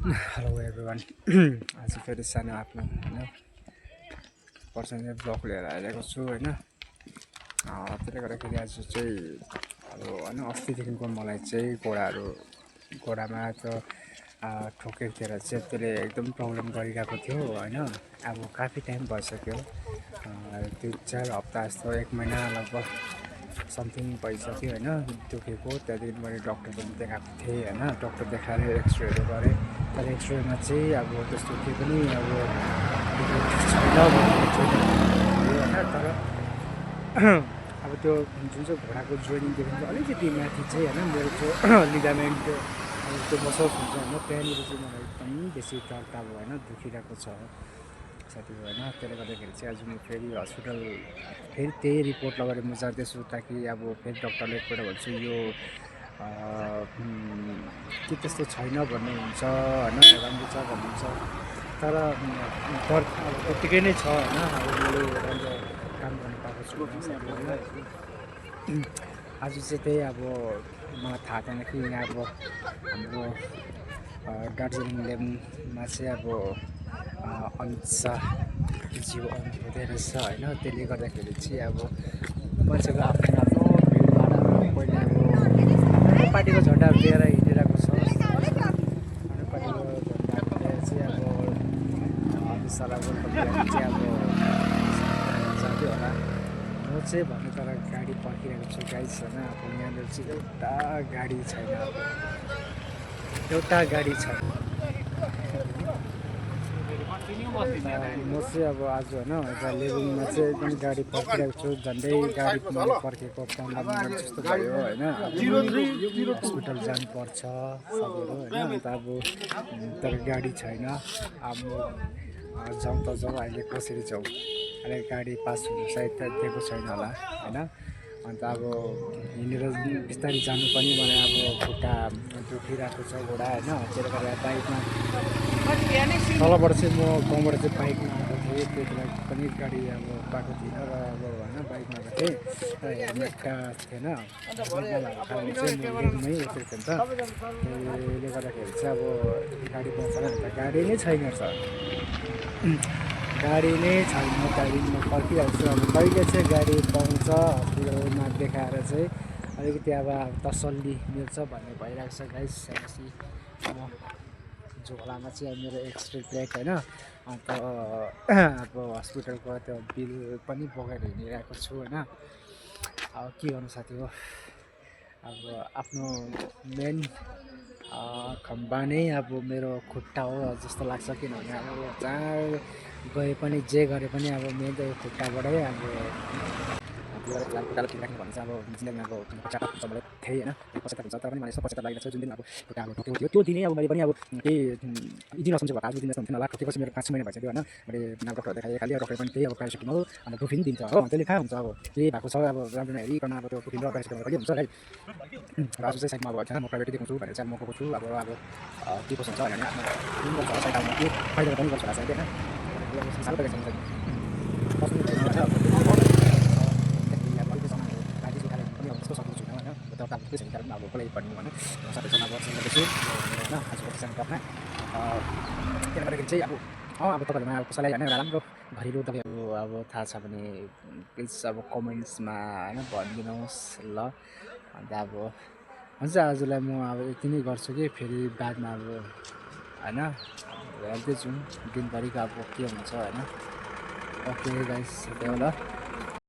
Hello everyone आज फेरि सानो आफ्नो होइन पर्सनल ब्लग लिएर आइरहेको छु होइन त्यसले गर्दाखेरि आज चाहिँ अब होइन अस्तिदेखिको मलाई चाहिँ घोडामा त ठोकेर थिएर चाहिँ त्यसले एकदम प्रब्लम गरिरहेको थियो होइन अब काफी टाइम भइसक्यो 3-4 हप्ता जस्तो 1 महिना लगभग समथिङ भइसक्यो होइन दुखेको। त्यहाँदेखि मैले डक्टर पनि देखाएको थिएँ होइन डक्टर देखाएर एक्सरेहरू गरेँ तर एक्सरेमा चाहिँ अब त्यस्तो केही पनि अब छैन भन्ने चाहिँ होइन तर अब त्यो जुन चाहिँ घोडाको जोइनिङदेखि चाहिँ अलिकति माथि चाहिँ होइन मेरो त्यो लिगामेन्ट अब त्यो मसल्स हुन्छ होइन त्यहाँनिर चाहिँ मलाई एकदम बेसी दर्द अब होइन दुखिरहेको छ साथीहरू होइन। त्यसले गर्दाखेरि चाहिँ आज म फेरि हस्पिटल फेरि त्यही रिपोर्ट लगेर म जाँदैछु ताकि अब फेरि डक्टरले एकपल्ट भन्छु यो के त्यस्तो छैन भन्ने हुन्छ होइन राम्रो छ भन्नुहुन्छ तर दर्द अब त्यत्तिकै नै छ होइन अब मैले राम्रो काम गर्नु पाएको छु होइन। आज चाहिँ त्यही अब मलाई थाहा थिएन कि यहाँ अब हाम्रो दार्जिलिङ लेबमा चाहिँ अब अमित शाहज्यू आउनु हुँदै रहेछ होइन। त्यसले गर्दाखेरि चाहिँ अब मान्छेको आफ्नो आफ्नो भिडभाड पहिला अब पार्टीको झन्डाहरू लिएर हिँडिरहेको छ पार्टीको झन्डाहरू लिएर चाहिँ अब अमित शाहलाई चाहिँ अब जाँदै होला म चाहिँ भन्नु तर गाडी पर्खिरहेको छु गाइस होइन। अब यहाँनिर चाहिँ एउटा गाडी छैन एउटा गाडी छैन म चाहिँ अब आज होइन यता लेबुङमा चाहिँ एकदम गाडी पर्खिरहेको छु झन्डै गाडी मैले पर्खेको 15 मिनट जस्तो भयो होइन। हस्पिटल जानुपर्छ सबैहरू होइन अन्त अब तर गाडी छैन अब जाउँ त जाउँ अहिले कसरी जाउँ अहिले गाडी पास हुनु सायद दिएको छैन होला होइन। अन्त अब हिँडेर बिस्तारै जानु पनि मलाई अब खुट्टा दुखिरहेको छ घोडा होइन। त्यसले गर्दा बाइकमा तलबाट चाहिँ म गाउँबाट चाहिँ बाइकमा आएको थिएँ त्यति बेला पनि गाडी अब पाएको थिइनँ र अब होइन बाइकमा आएको थिएँ र हेलमेट थिएन कारणले चाहिँ म लेनमै उत्रेको थिएँ नि त त्यसले गर्दाखेरि चाहिँ अब गाडी पाउँछ भने त गाडी नै छैन रहेछ गाडी नै छैन त्यहाँदेखि म पर्खिरहेको छु अब कहिले चाहिँ गाडी पाउँछ हस्पिटलमा देखाएर चाहिँ अलिकति अब तसल्ली मिल्छ भन्ने भइरहेको छ गाइस। भनेपछि झोलामा चाहिँ अब मेरो एक्सरे प्लेट होइन अन्त अब हस्पिटलको त्यो बिल पनि बोकेर हिँडिरहेको छु होइन। अब के गर्नु साथी हो अब आफ्नो मेन खम्बा नै अब मेरो खुट्टा हो जस्तो लाग्छ किनभने अब जहाँ गए पनि जे गरे पनि अब मेन त यो खुट्टाबाटै अब खुट्टालाई ठिक राख्नु भने चाहिँ अब जिन्दगीमा अब पश्चाताप हुन्छ मलाई थिएँ होइन पश्चाताप हुन्छ तर पनि मलाई यस्तो पश्चाताप लागिरहेको छ जुन दिन अब खुट्टा अब ठोकेको थियो त्यो दिनै अब मैले पनि अब केही दिन नसम्झेको भए आज दिन नसम्झेन होला ठोकेपछि मेरो 5 महिना भइसक्यो होइन। मैले डक्टर देखाएँ खालि डक्टर पनि त्यही अब प्यारासिटामल अन्त टोफिन दिन्छ हो त्यसले कहाँ हुन्छ अब केही भएको छ अब राम्रो हेरिकन अब त्यो टोफिन र प्यारासिटामल कहिले हुन्छ है र आज चाहिँ साइडमा अब छैन म प्राइभेटै देखाउँछु भनेर चाहिँ म गएको छु अब के कसो हुन्छ भने आफ्नो साइड आउनु के फाइदा पनि गर्छ होला सायद होइन साह्रो परेको छ अब कसलाई भन्नु होइन सबैसँग गर्छु होइन आजको टकमा त्यसले गर्दाखेरि चाहिँ अब तपाईँहरूमा अब कसैलाई होइन राम्रो घरेलु दबाईहरू अब थाहा छ भने प्लिज अब कमेन्ट्समा होइन भनिदिनुहोस् ल। अन्त अब हुन्छ आजलाई म अब यति नै गर्छु कि फेरि बादमा अब होइन हेर्दैछु दिनभरिको अब के हुन्छ होइन। ओके गाइस त्यही हो ल।